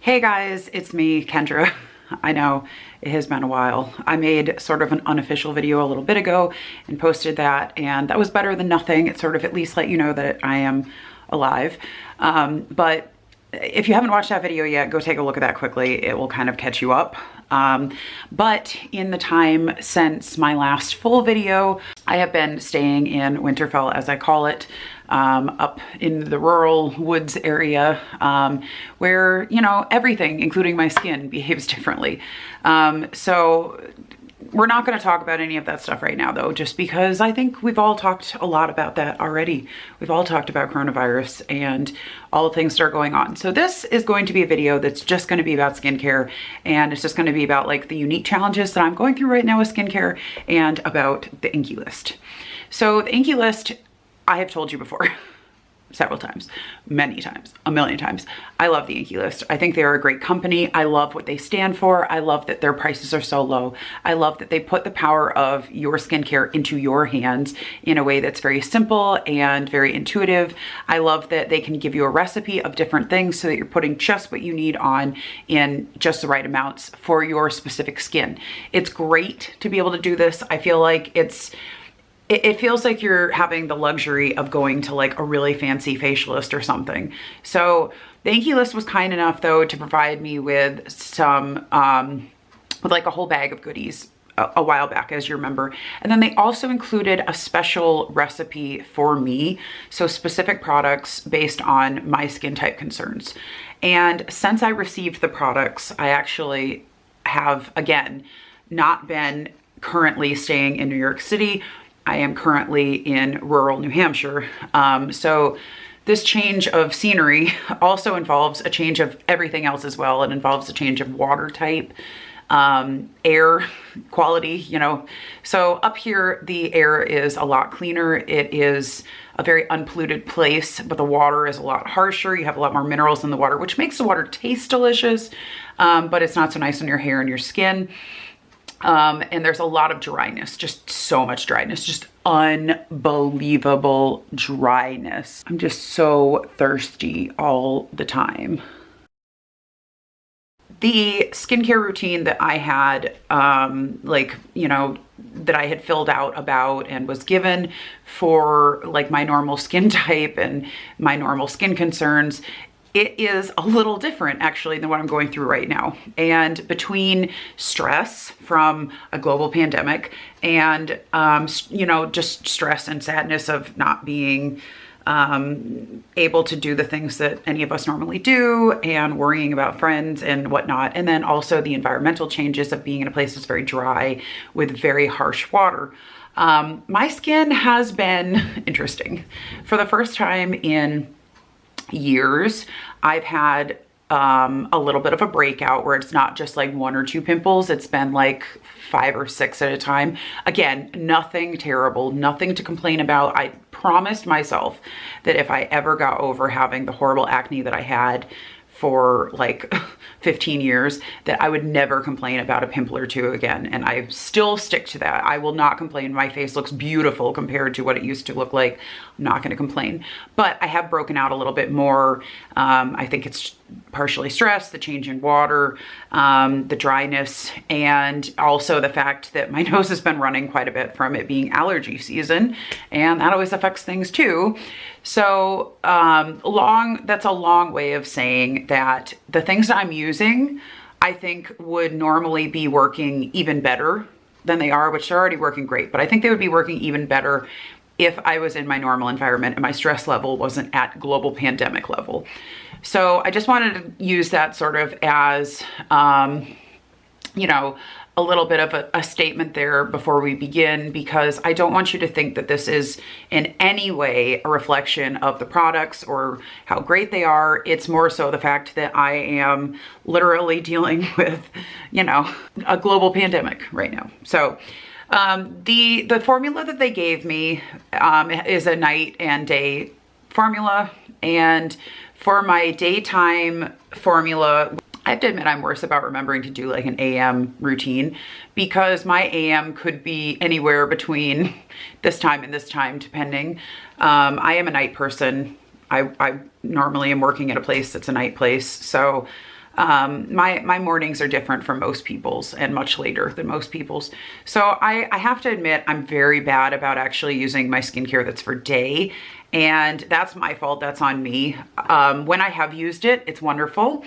Hey guys, it's me, Kendra. I know it has been a while. I made sort of an unofficial video a little bit ago and posted that, and that was better than nothing. It sort of at least let you know that I am alive. But if you haven't watched that video yet, go take a look at that quickly. It will kind of catch you up. But in the time since my last full video, I have been staying in Winterfell, as I call it, up in the rural woods area, where, you know, everything, including my skin, behaves differently. So we're not going to talk about any of that stuff right now, though, just because I think we've all talked a lot about that already. We've all talked about coronavirus and all the things that are going on. So this is going to be a video that's just going to be about skincare, and it's just going to be about like the unique challenges that I'm going through right now with skincare and about the Inkey List. So the Inkey List, I have told you before several times, many times, a million times. I love the Inkey List. I think they're a great company. I love what they stand for. I love that their prices are so low. I love that they put the power of your skincare into your hands in a way that's very simple and very intuitive. I love that they can give you a recipe of different things so that you're putting just what you need on in just the right amounts for your specific skin. It's great to be able to do this. I feel like it feels like you're having the luxury of going to like a really fancy facialist or something. So the Inkey List was kind enough, though, to provide me with some, with like a whole bag of goodies a while back, as you remember. And then they also included a special recipe for me. So specific products based on my skin type concerns. And since I received the products, I actually have, again, not been currently staying in New York City. I am currently in rural New Hampshire. So this change of scenery also involves a change of everything else as well. It involves a change of water type, air quality, you know. So up here, the air is a lot cleaner. It is a very unpolluted place, but the water is a lot harsher. You have a lot more minerals in the water, which makes the water taste delicious, but it's not so nice on your hair and your skin. And there's a lot of dryness, just so much dryness, just unbelievable dryness. I'm just so thirsty all the time. The skincare routine that I had, like, you know, that I had filled out about and was given for like my normal skin type and my normal skin concerns, it is a little different actually than what I'm going through right now. And between stress from a global pandemic and, you know, just stress and sadness of not being able to do the things that any of us normally do and worrying about friends and whatnot. And then also the environmental changes of being in a place that's very dry with very harsh water. My skin has been interesting. For the first time in years, I've had a little bit of a breakout where it's not just like 1 or 2 pimples. It's been like 5 or 6 at a time. Again, nothing terrible, nothing to complain about. I promised myself that if I ever got over having the horrible acne that I had for like 15 years, that I would never complain about a pimple or 2 again. And I still stick to that. I will not complain. My face looks beautiful compared to what it used to look like. I'm not going to complain. But I have broken out a little bit more. I think it's partially stress, the change in water, the dryness, and also the fact that my nose has been running quite a bit from it being allergy season. And that always affects things too. So that's a long way of saying that the things that I'm using, I think would normally be working even better than they are, which are already working great, but I think they would be working even better if I was in my normal environment and my stress level wasn't at global pandemic level. So I just wanted to use that sort of as, you know, a little bit of a statement there before we begin, because I don't want you to think that this is in any way a reflection of the products or how great they are. It's more so the fact that I am literally dealing with, you know, a global pandemic right now. So the formula that they gave me is a night and day formula. And for my daytime formula, I have to admit I'm worse about remembering to do like an AM routine, because my AM could be anywhere between this time and this time, depending. I am a night person. I normally am working at a place that's a night place. So My mornings are different from most people's and much later than most people's. So I have to admit, I'm very bad about actually using my skincare that's for day. And that's my fault, that's on me. When I have used it, it's wonderful.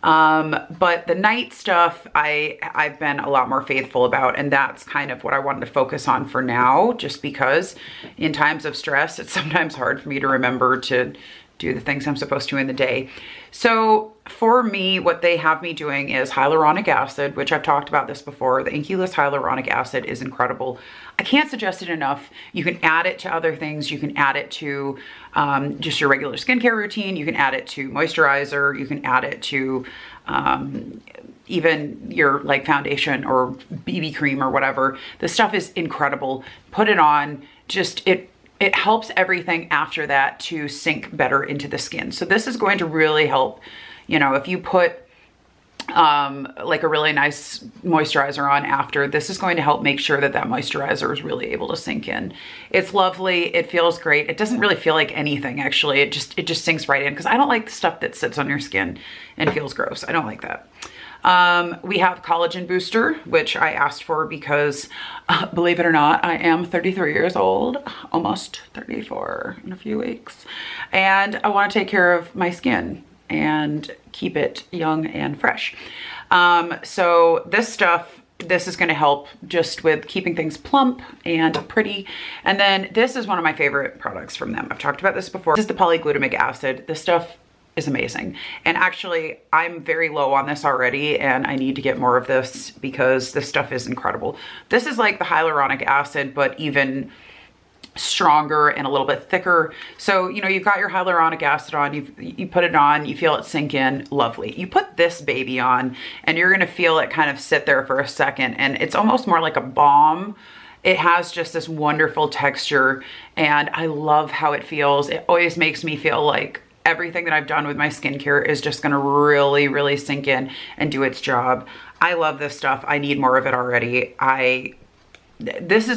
But the night stuff, I've been a lot more faithful about, and that's kind of what I wanted to focus on for now, just because in times of stress, it's sometimes hard for me to remember to do the things I'm supposed to in the day. So for me, what they have me doing is hyaluronic acid, which I've talked about this before. The Inkey List hyaluronic acid is incredible. I can't suggest it enough. You can add it to other things. You can add it to just your regular skincare routine. You can add it to moisturizer. You can add it to even your like foundation or BB cream or whatever. The stuff is incredible. Put it on, just it helps everything after that to sink better into the skin. So this is going to really help, you know, if you put like a really nice moisturizer on after, this is going to help make sure that that moisturizer is really able to sink in. It's lovely. It feels great. It doesn't really feel like anything, actually. It just sinks right in, because I don't like the stuff that sits on your skin and feels gross. I don't like that. We have Collagen Booster, which I asked for because, believe it or not, I am 33 years old, almost 34 in a few weeks. And I want to take care of my skin and keep it young and fresh. So this stuff, this is going to help just with keeping things plump and pretty. And then this is one of my favorite products from them. I've talked about this before. This is the Glutamic acid. This stuff is amazing. And actually, I'm very low on this already, and I need to get more of this because this stuff is incredible. This is like the hyaluronic acid, but even stronger and a little bit thicker. So, you know, you've got your hyaluronic acid on, you put it on, you feel it sink in, lovely. You put this baby on and you're gonna feel it kind of sit there for a second, and it's almost more like a balm. It has just this wonderful texture, and I love how it feels. It always makes me feel like everything that I've done with my skincare is just gonna really, really sink in and do its job. I love this stuff. I need more of it already. This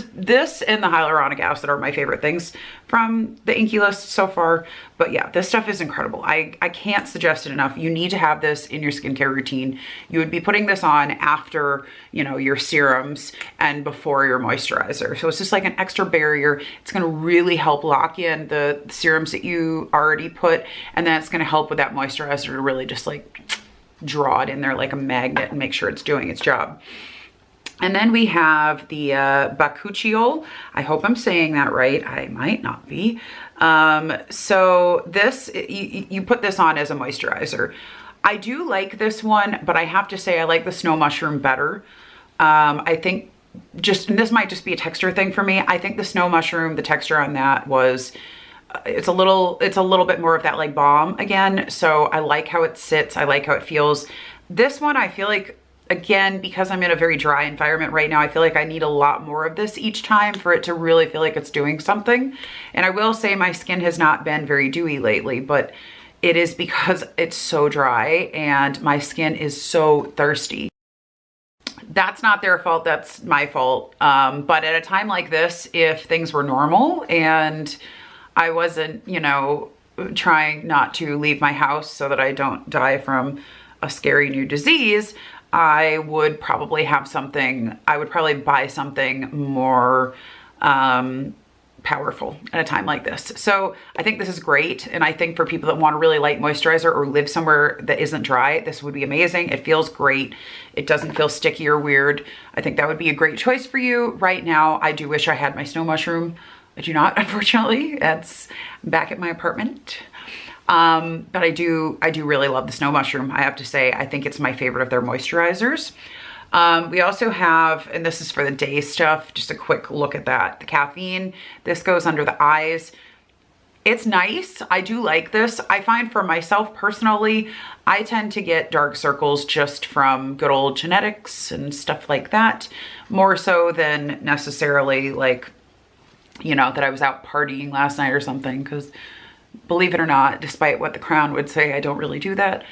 and the hyaluronic acid are my favorite things from the Inkey List so far. But yeah, this stuff is incredible. I can't suggest it enough. You need to have this in your skincare routine. You would be putting this on after, you know, your serums and before your moisturizer. So it's just like an extra barrier. It's gonna really help lock in the serums that you already put, and then it's gonna help with that moisturizer to really just like draw it in there like a magnet and make sure it's doing its job. And then we have the Bakuchiol. I hope I'm saying that right. I might not be. So this, you put this on as a moisturizer. I do like this one, but I have to say I like the Snow Mushroom better. I think and this might just be a texture thing for me. I think the Snow Mushroom, the texture on that was, it's a little bit more of that like balm again. So I like how it sits. I like how it feels. This one, I feel like, again, because I'm in a very dry environment right now, I feel like I need a lot more of this each time for it to really feel like it's doing something. And I will say my skin has not been very dewy lately, but it is because it's so dry and my skin is so thirsty. That's not their fault, that's my fault. But at a time like this, if things were normal and I wasn't, you know, trying not to leave my house so that I don't die from a scary new disease, I would probably have something, I would probably buy something more powerful at a time like this. So I think this is great. And I think for people that want a really light moisturizer or live somewhere that isn't dry, this would be amazing. It feels great. It doesn't feel sticky or weird. I think that would be a great choice for you. Right now, I do wish I had my Snow Mushroom. I do not, unfortunately. That's back at my apartment. But I do really love the Snow Mushroom. I have to say, I think it's my favorite of their moisturizers. We also have, and this is for the day stuff, just a quick look at that. The caffeine, this goes under the eyes. It's nice. I do like this. I find for myself personally, I tend to get dark circles just from good old genetics and stuff like that, more so than necessarily like, you know, that I was out partying last night or something, because believe it or not, despite what the crown would say, I don't really do that.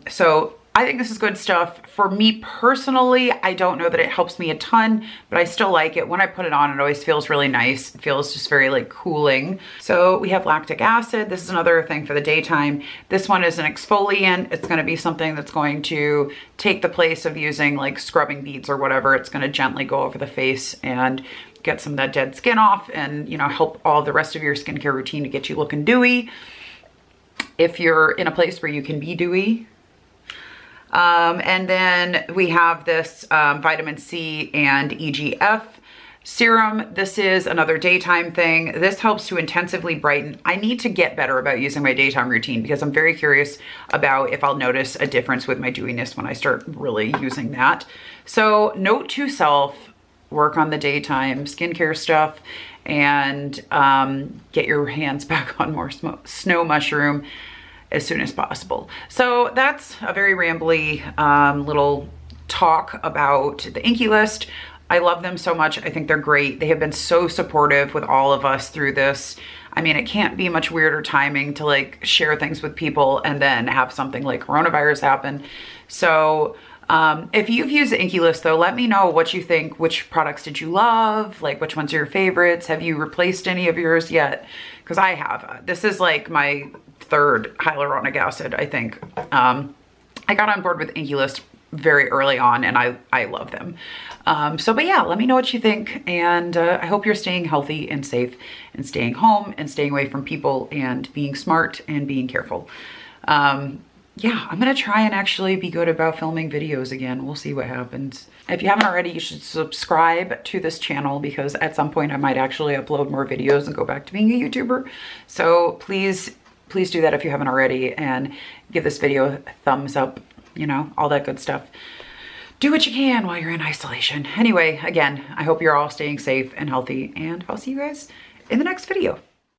So I think this is good stuff. For me personally, I don't know that it helps me a ton, but I still like it. When I put it on, it always feels really nice. It feels just very like cooling. So we have lactic acid. This is another thing for the daytime. This one is an exfoliant. It's gonna be something that's going to take the place of using like scrubbing beads or whatever. It's gonna gently go over the face and get some of that dead skin off and, you know, help all the rest of your skincare routine to get you looking dewy. If you're in a place where you can be dewy. And then we have this vitamin C and EGF serum. This is another daytime thing. This helps to intensively brighten. I need to get better about using my daytime routine because I'm very curious about if I'll notice a difference with my dewiness when I start really using that. So note to self, work on the daytime skincare stuff and get your hands back on more snow mushroom as soon as possible. So that's a very rambly little talk about the Inkey List. I love them so much. I think they're great. They have been so supportive with all of us through this. I mean, it can't be much weirder timing to like share things with people and then have something like coronavirus happen. So if you've used the Inkey List though, let me know what you think. Which products did you love? Like which ones are your favorites? Have you replaced any of yours yet? Because I have. This is like my third hyaluronic acid, I think. I got on board with Inkey List very early on and I love them. But yeah, let me know what you think. And I hope you're staying healthy and safe and staying home and staying away from people and being smart and being careful. Yeah, I'm gonna try and actually be good about filming videos again. We'll see what happens. If you haven't already, you should subscribe to this channel because at some point I might actually upload more videos and go back to being a YouTuber. So please do that if you haven't already and give this video a thumbs up, you know, all that good stuff. Do what you can while you're in isolation. Anyway, again, I hope you're all staying safe and healthy and I'll see you guys in the next video.